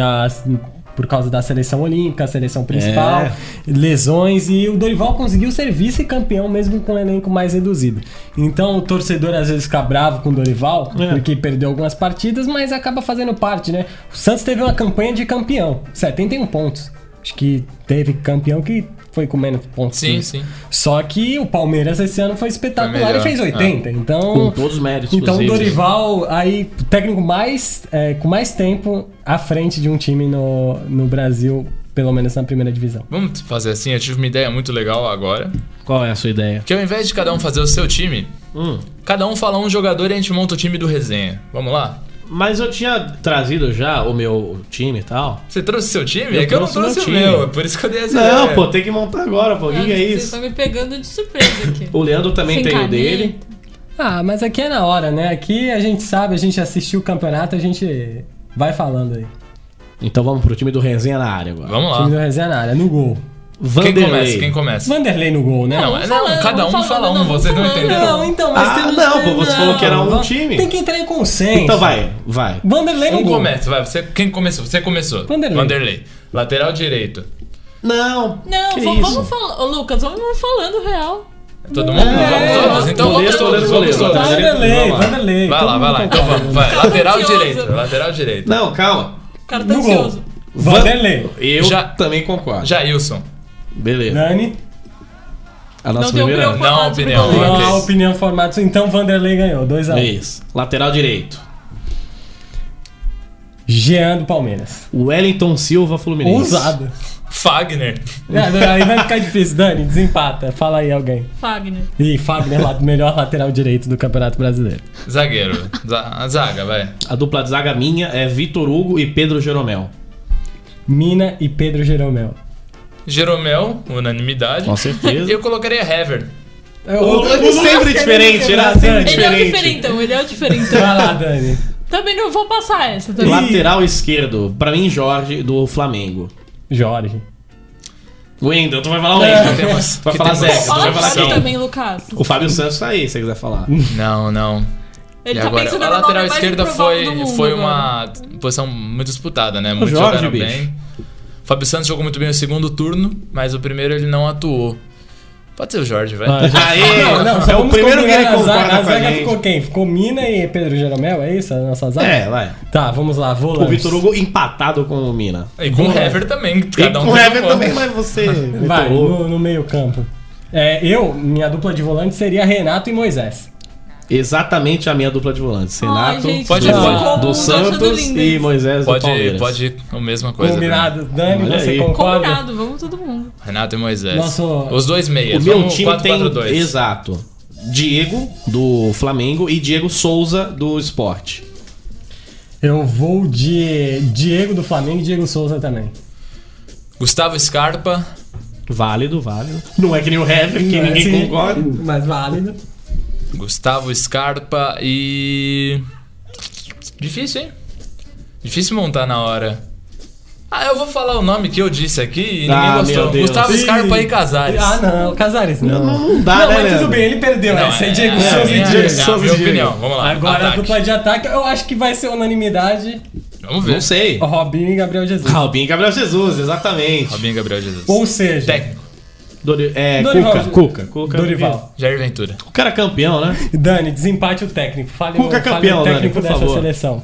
por causa da seleção olímpica, a seleção principal, lesões, e o Dorival conseguiu ser vice-campeão mesmo com um elenco mais reduzido. Então o torcedor às vezes fica bravo com o Dorival, porque perdeu algumas partidas, mas acaba fazendo parte, né? O Santos teve uma campanha de campeão, 71 pontos. Acho que teve campeão que foi com menos pontos. Sim, sim. Só que o Palmeiras esse ano foi espetacular e fez 80. Então, com todos os méritos. Então o inclusive. Dorival, aí, técnico com mais tempo à frente de um time no Brasil, pelo menos na primeira divisão. Vamos fazer assim, eu tive uma ideia muito legal agora. Qual é a sua ideia? Que ao invés de cada um fazer o seu time, cada um fala um jogador e a gente monta o time do resenha. Vamos lá? Mas eu tinha trazido já o meu time e tal. Você trouxe seu time? Eu é que eu não trouxe trouxe o meu time. meu, é por isso que eu dei essa Não, ideia. pô, tem que montar agora, pô. O que é Vocês isso? estão me pegando de surpresa aqui. O Leandro também Sem tem o caneta. dele. Ah, mas aqui é na hora, né? Aqui a gente sabe, a gente assistiu o campeonato, a gente vai falando aí. Então vamos pro time do Resenha na área agora. Vamos Time do lá. Resenha na área, no gol. Vanderlei. Quem começa? Vanderlei no gol, né? Não, vamos não, falando, cada um vamos fala falando, um, vocês não vamos falando. entenderam. Não, então, mas Ah, temos não, pô, você falou que era um time. Tem que entrar em consenso. Então vai. Vanderlei no Um gol. começa, vai. Quem começou? Você começou. Vanderlei. Lateral direito. Não. Não, que vamos isso? falar. Ô, Lucas, vamos falando real. Todo mundo? Vamos todos? Então Goleiro, vamos todos. goleiro, Vamos goleiro. todos. Vanderlei, Vamos lá. Vanderlei. Vai lá, Todo vai mundo lá. Então concorda. vamos. Vai. Tá Lateral ansioso. direito. Lateral direito. Não, calma. O cara tá No gol. ansioso. Vanderlei. Eu Já- também concordo. Jailson. Beleza. Dani. A nossa Não tem primeira. opinião Não, formada sobre opinião. goleiro. Ok. A opinião formada. Então Vanderlei ganhou, 2-1. Isso. Lateral direito. Jean do Palmeiras. Wellington Silva Fluminense. Ousado. Fagner. Aí vai ficar difícil. Dani, desempata. Fala aí alguém. Fagner. Ih, Fagner, melhor lateral direito do Campeonato Brasileiro. Zagueiro. A zaga, vai. A dupla de zaga minha é Vitor Hugo e Pedro Jeromel. Mina e Pedro Jeromel. Jeromel, unanimidade. Com certeza. Eu colocaria Hever. Sempre diferente, né? Sempre Ele é o diferente. diferentão, ele é o diferentão. Vai lá, Dani. Também não vou passar essa também. Lateral esquerdo, pra mim, Jorge, do Flamengo. Jorge. Wendel, tu vai falar o Wendel. Temos- Vai que falar temos Zeca, tu vai Fala falar aqui quem? também, Lucas. O Fábio Santos tá aí, se você quiser falar. Não, não. Ele E tá agora, pensando a no lateral nome mais esquerda improvável do mundo foi agora. uma posição muito disputada, né? Muitos Jorge, jogaram bicho. bem. O Fábio Santos jogou muito bem o segundo turno, mas o primeiro ele não atuou. Pode ser o Jorge, vai. Aê! Não, é o primeiro que ele concorda A com a zaga gente. ficou quem? Ficou Mina e Pedro Jeromel, é isso? A nossa zaga? É, vai. Tá, vamos lá, O volante. Vitor Hugo empatado com o Mina. E com o Hever também. E Cada um com o tem Hever uma também, forma. mas você... Vai, Vitor Hugo. no meio campo. Minha dupla de volante seria Renato e Moisés. Exatamente a minha dupla de volantes. Ai, Renato gente, Pode tudo ir, em pode. comum, do tô achando Santos lindo e isso. Moisés do Palmeiras. Pode ir a mesma coisa. Combinado. Dani, Olha você aí. concorda? Combinado, vamos todo mundo. Renato e Moisés. Nosso- Os dois O meias. meu Vamos time 4-4-2. tem, exato, Diego, do Flamengo, e Diego Souza, do Sport. Eu vou de Diego do Flamengo e Diego Souza também. Gustavo Scarpa. Válido. Não é que nem o Hever, que ninguém Sim, concorda. Mas válido. Gustavo Scarpa e... Difícil, hein? Difícil montar na hora. Eu vou falar o nome que eu disse aqui e ninguém Ah, gostou. meu Deus. Gustavo Scarpa e Casares. Ah, não, Casares não. Não dá, Não, né, mas tudo Leandro? bem, ele perdeu. Não, Essa é Diego Souza e minha, Diego é a Souza minha e Diego. opinião. Vamos lá. Agora a ataque. dupla de ataque, eu acho que vai ser unanimidade. Vamos ver. Não sei. Robinho e Gabriel Jesus. Robinho e Gabriel Jesus, exatamente. Robinho e Gabriel Jesus. Ou seja, Técnico. Dorival. Cuca. Dorival. Jair Ventura. O cara é campeão, né? Dani, desempate o técnico. Fale Cuca o campeão, técnico Dani, por dessa favor. seleção.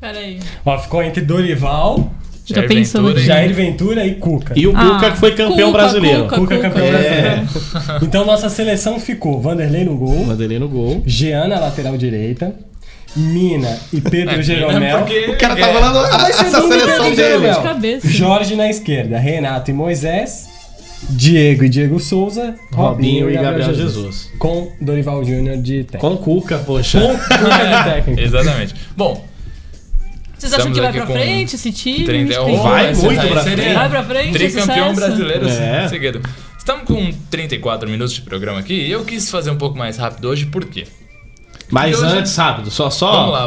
Pera aí. Ó, ficou entre Dorival, Já pensando Ventura e- Jair Ventura e Cuca. E o Cuca, que foi campeão Cuca, brasileiro. Cuca campeão É. brasileiro. Então nossa seleção ficou Vanderlei no gol, Vanderlei no gol. Jean na lateral direita, Mina e Pedro Jeromel. Porque O cara tá falando ser essa do seleção Pedro dele. Jeromel. De cabeça. Jorge na esquerda, Renato e Moisés, Diego e Diego Souza, Robinho e Gabriel Jesus. Com Dorival Júnior de técnico. Com Cuca, poxa. Com Cuca de técnico. Exatamente. Bom, Vocês acham Estamos que vai aqui pra com frente esse time? 30. Tem- Vai esse muito aí pra seria frente. Vai pra frente, Tricampeão sucesso. brasileiro É. seguido. Estamos com 34 minutos de programa aqui e eu quis fazer um pouco mais rápido hoje, por quê? Mas Porque hoje- antes, rápido, só. Vamos lá,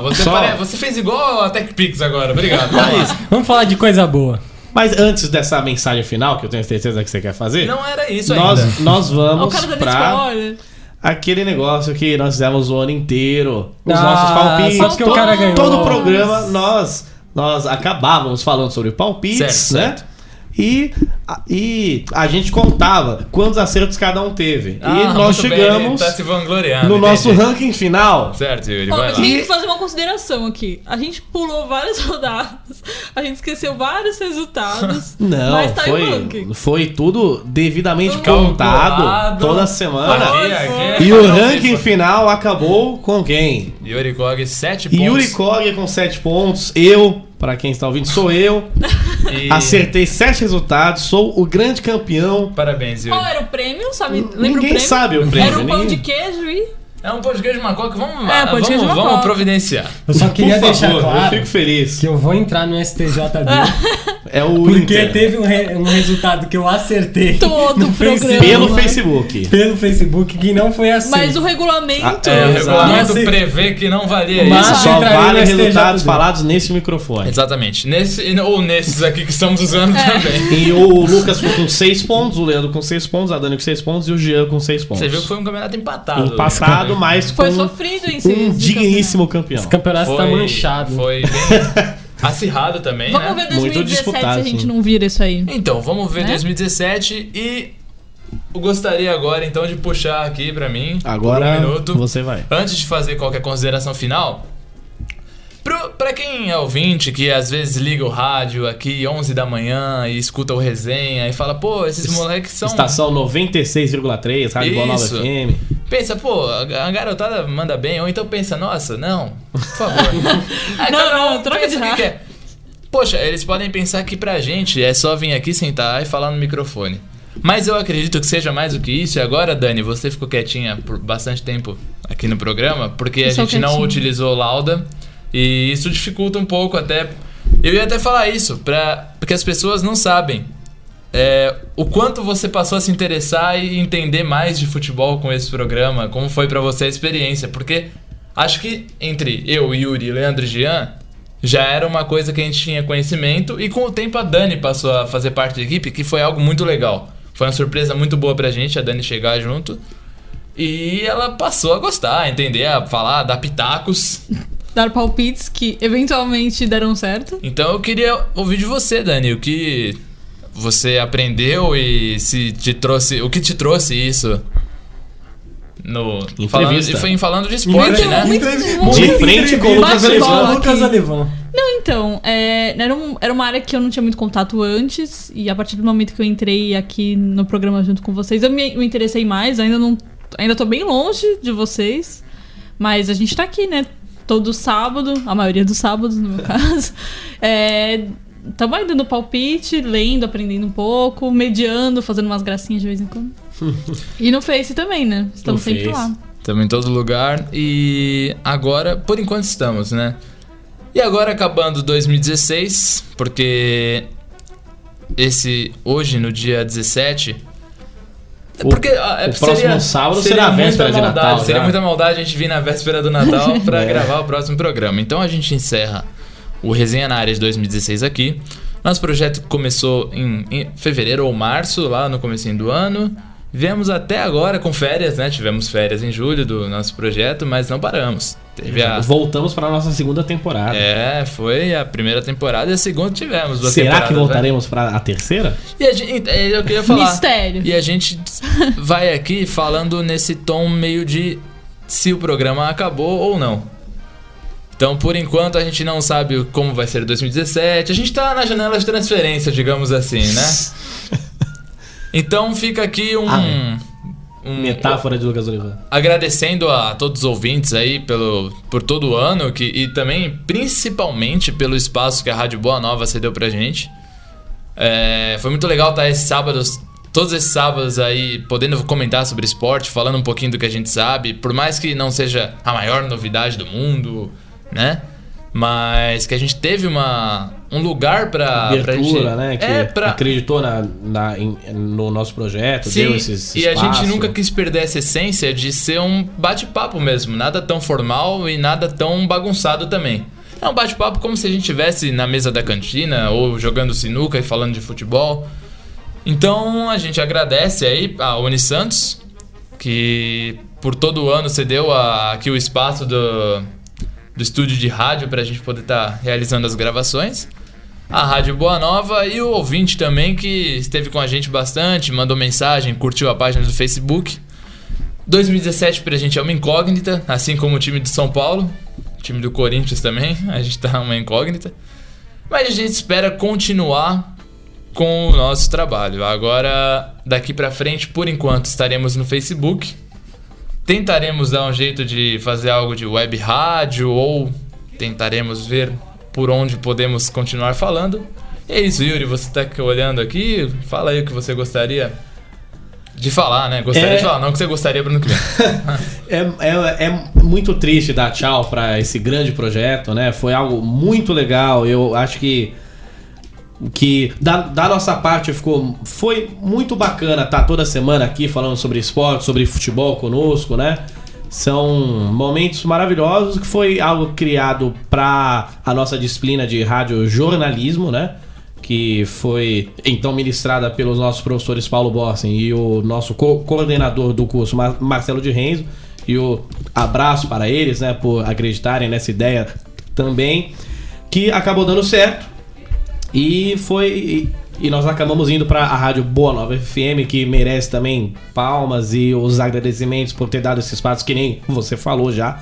você fez igual a TechPix agora, obrigado. Vamos lá. Vamos falar de coisa boa. Mas antes dessa mensagem final, que eu tenho certeza que você quer fazer, Não era isso ainda. nós Ó, o vamos cara tá pra spoiler. aquele negócio que nós fizemos o ano inteiro. Os Ah, nossos palpites. só porque o cara ganhou. Todo programa, nós nós acabávamos falando sobre palpites, Certo. né? E a gente contava quantos acertos cada um teve. E nós muito bem, chegamos ele tá se vangloriando, no nosso entendi. ranking final. Certo, Yuri, Ó, vai eu lá. tenho que fazer uma consideração aqui. A gente pulou várias rodadas, a gente esqueceu vários resultados. Não, mas tá aí o ranking. foi tudo devidamente Calculado. contado toda semana. Aqui, E o ranking final acabou com quem? Yuri Kog, 7 pontos. Yuri Kog com 7 pontos. Eu, pra quem está ouvindo, sou eu. E- Acertei 7 resultados. Sou o grande campeão. Parabéns, Yuri. Qual era o prêmio? Sabe? Lembra o Ninguém prêmio? sabe o prêmio. Era um pão ninguém- de queijo e... É um podcast de Macoca, vamos É, pão de queijo de vamos Macoca. providenciar. Eu só queria Por deixar favor, claro eu fico feliz. que eu vou entrar no STJD É o porque Inter. teve um resultado que eu acertei Todo no o programa. Pelo Facebook. pelo Facebook que não foi assim. Mas o regulamento... É, o Exato. regulamento Mas- prevê que não valia Mas- isso. Só entraria vale no resultados STJD. falados nesse microfone. Exatamente. Ou nesses aqui que estamos usando também. E o Lucas ficou com 6 pontos, o Leandro com 6 pontos, a Dani com 6 pontos e o Jean com 6 pontos. Você viu que foi um campeonato empatado. Empatado, mas com Foi sofrido em si. um digníssimo campeão. Esse campeonato tá manchado. Foi bem acirrado também, Vamos né? ver Muito 2017 disputado, se a gente sim. não vira isso aí. Então, vamos ver Né? 2017 e eu gostaria agora então de puxar aqui pra mim Agora por um minuto. você vai. Antes de fazer qualquer consideração final, pra quem é ouvinte que às vezes liga o rádio aqui 11 da manhã e escuta o resenha e fala, pô, esses moleques são... Estação 96,3, Rádio Boa Nova Isso. FM. Pensa, pô, a garotada manda bem, ou então pensa, nossa, não, por favor. Aí Não, cada não, troca pensa de o que rádio. quer. Poxa, eles podem pensar que pra gente é só vir aqui sentar e falar no microfone. Mas eu acredito que seja mais do que isso. E agora, Dani, você ficou quietinha por bastante tempo aqui no programa, porque a Eu sou gente não quietinha. utilizou lauda. E isso dificulta um pouco até... Eu ia até falar isso, porque as pessoas não sabem o quanto você passou a se interessar e entender mais de futebol com esse programa, como foi pra você a experiência. Porque acho que entre eu, Yuri, Leandro e Jean, já era uma coisa que a gente tinha conhecimento, e com o tempo a Dani passou a fazer parte da equipe, que foi algo muito legal. Foi uma surpresa muito boa pra gente, a Dani chegar junto. E ela passou a gostar, a entender, a falar, a dar pitacos. Dar palpites que eventualmente deram certo. Então eu queria ouvir de você, Dani, o que você aprendeu e se te trouxe, o que te trouxe isso no Entrevista. falando de esporte, Muito, né? muito, De frente com o Lucas Bate-bola Alexandre. aqui. Lucas Olivão. Não, então, era uma área que eu não tinha muito contato antes, e a partir do momento que eu entrei aqui no programa junto com vocês, eu me interessei mais, ainda tô bem longe de vocês, mas a gente tá aqui, né, todo sábado, a maioria dos sábados, no meu caso, tamo aí dando palpite, lendo, aprendendo um pouco, mediando, fazendo umas gracinhas de vez em quando. E no Face também, né, estamos No sempre Face. lá. Estamos em todo lugar e agora, por enquanto estamos, né? E agora acabando 2016, porque hoje no dia 17... Porque próximo sábado será a véspera de maldade, Natal, seria já. muita maldade a gente vir na véspera do Natal pra gravar o próximo programa. Então a gente encerra o Resenha na Área de 2016 aqui. Nosso projeto começou em fevereiro ou março, lá no comecinho do ano. Viemos até agora com férias, né? Tivemos férias em julho do nosso projeto, mas não paramos. Teve Voltamos para a nossa segunda temporada. foi a primeira temporada e a segunda tivemos. duas Será temporadas, que né? voltaremos para a terceira? E a gente, eu queria falar. Mistério. E a gente vai aqui falando nesse tom meio de se o programa acabou ou não. Então, por enquanto, a gente não sabe como vai ser 2017. A gente tá na janela de transferência, digamos assim, né? Então fica aqui Metáfora de Lucas Oliveira. agradecendo a todos os ouvintes aí por todo o ano e também, principalmente, pelo espaço que a Rádio Boa Nova cedeu pra gente. Foi muito legal estar todos esses sábados aí, podendo comentar sobre esporte, falando um pouquinho do que a gente sabe, por mais que não seja a maior novidade do mundo, né? Mas que a gente teve um lugar pra Abertura, gente, né? Que acreditou no nosso projeto, Sim, deu esse e a espaço. gente nunca quis perder essa essência de ser um bate-papo mesmo, nada tão formal e nada tão bagunçado também. É um bate-papo como se a gente estivesse na mesa da cantina ou jogando sinuca e falando de futebol. Então a gente agradece aí a Unisantos, que por todo o ano cedeu aqui o espaço do estúdio de rádio pra gente poder estar realizando as gravações. A Rádio Boa Nova e o ouvinte também que esteve com a gente bastante, mandou mensagem, curtiu a página do Facebook. 2017 pra gente é uma incógnita, assim como o time de São Paulo, o time do Corinthians também, a gente tá uma incógnita. Mas a gente espera continuar com o nosso trabalho. Agora, daqui pra frente, por enquanto, estaremos no Facebook. Tentaremos dar um jeito de fazer algo de web rádio ou tentaremos ver por onde podemos continuar falando. E é isso, Yuri, você tá olhando aqui, fala aí o que você gostaria de falar, né? Gostaria de falar, não o que você gostaria para o ano que vem. É muito triste dar tchau para esse grande projeto, né? Foi algo muito legal, eu acho que da nossa parte foi muito bacana estar toda semana aqui falando sobre esporte, sobre futebol conosco, né? São momentos maravilhosos que foi algo criado para a nossa disciplina de radiojornalismo, né? Que foi então ministrada pelos nossos professores Paulo Borsen e o nosso coordenador do curso, Marcelo de Renzo. E o abraço para eles, né? Por acreditarem nessa ideia também, que acabou dando certo. E nós acabamos indo para a Rádio Boa Nova FM, que merece também palmas e os agradecimentos por ter dado esse espaço, que nem você falou já.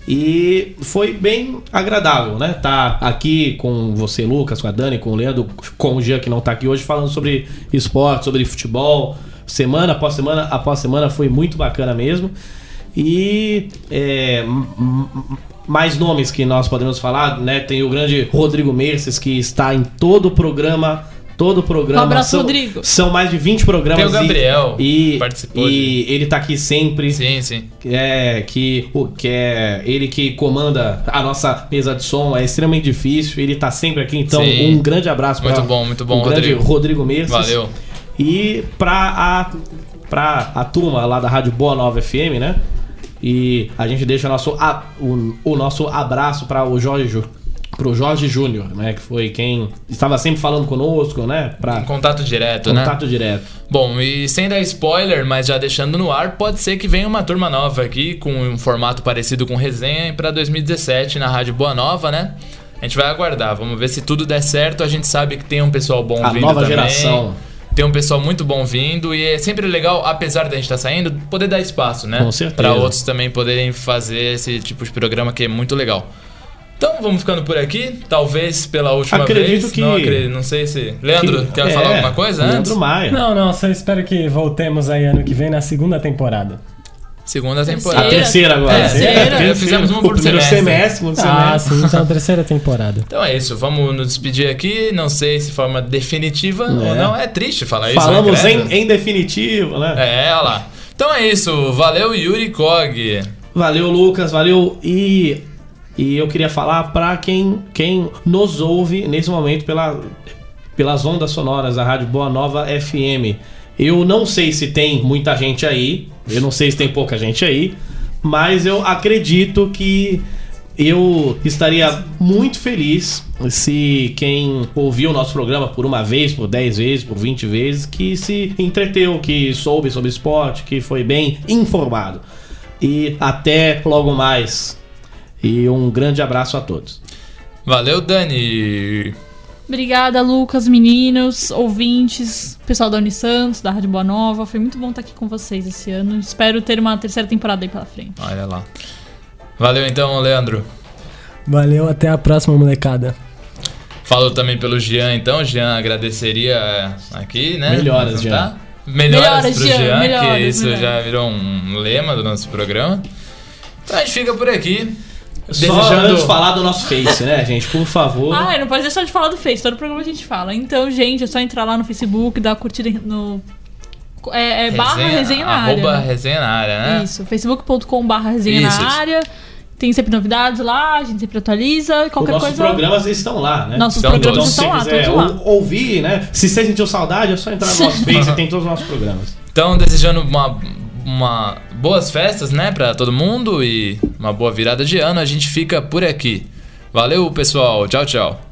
E foi bem agradável, né? Tá aqui com você, Lucas, com a Dani, com o Leandro, com o Jean, que não tá aqui hoje, falando sobre esporte, sobre futebol. Semana após semana foi muito bacana mesmo. E mais nomes que nós podemos falar, né? Tem o grande Rodrigo Merces, que está em todo o programa. Um abraço, Rodrigo. São mais de 20 programas. Tem o Gabriel, e participou. E ele tá aqui sempre. Sim. Que é ele que comanda a nossa mesa de som. É extremamente difícil. Ele tá sempre aqui. Então, um grande abraço para muito bom, o grande Rodrigo Merces. Valeu. E pra a turma lá da Rádio Boa Nova FM, né? E a gente deixa o nosso abraço para o pro Jorge Júnior, né? Que foi quem estava sempre falando conosco, né? Em contato direto, né? Contato direto. Bom, e sem dar spoiler, mas já deixando no ar, pode ser que venha uma turma nova aqui, com um formato parecido com resenha, para 2017 na Rádio Boa Nova, né? A gente vai aguardar, vamos ver se tudo der certo. A gente sabe que tem um pessoal bom vindo também. A nova geração. Tem um pessoal muito bom vindo e é sempre legal, apesar da gente estar saindo, poder dar espaço, né? Com certeza. Para outros também poderem fazer esse tipo de programa que é muito legal. Então vamos ficando por aqui, talvez pela última vez. Não sei se... Leandro, quer falar alguma coisa antes? Leandro Maia. Não, só espero que voltemos aí ano que vem na segunda temporada. Segunda temporada. A terceira agora. Terceira. Fizemos uma por semestre. Sim, então a terceira temporada. Então é isso, vamos nos despedir aqui. Não sei se de forma definitiva ou não. É triste falar isso. Falamos em definitivo, né? Olha lá. Então é isso, valeu Yuri Kog. Valeu Lucas, valeu E eu queria falar para quem nos ouve nesse momento pelas ondas sonoras da Rádio Boa Nova FM. Eu não sei se tem muita gente aí, eu não sei se tem pouca gente aí, mas eu acredito que eu estaria muito feliz se quem ouviu o nosso programa por uma vez, por 10 vezes, por 20 vezes, que se entreteu, que soube sobre esporte, que foi bem informado. E até logo mais. E um grande abraço a todos. Valeu, Dani. Obrigada, Lucas, meninos, ouvintes, pessoal da Unisantos, da Rádio Boa Nova. Foi muito bom estar aqui com vocês esse ano. Espero ter uma terceira temporada aí pela frente. Olha lá. Valeu então, Leandro. Valeu, até a próxima, molecada. Falou também pelo Jean, então. Jean agradeceria aqui, né? Melhoras, Jean. Melhoras pro Jean, melhoras, que isso já virou um lema do nosso programa. Então a gente fica por aqui. Só antes de falar do nosso Face, né, gente? Por favor. Não pode deixar de falar do Face, todo programa a gente fala. Então, gente, é só entrar lá no Facebook, dar uma curtida no... barra resenha na área. Arroba resenha na área, né? Isso, facebook.com/barra resenha na área. Tem sempre novidades lá, a gente sempre atualiza. Qualquer nossos coisa... programas estão lá, né? Nossos programas estão lá, todos lá. Ouvir, né? Se você sentiu saudade, é só entrar no nosso Face e tem todos os nossos programas. Então, desejando uma boas festas, né, pra todo mundo e uma boa virada de ano. A gente fica por aqui. Valeu, pessoal. Tchau, tchau.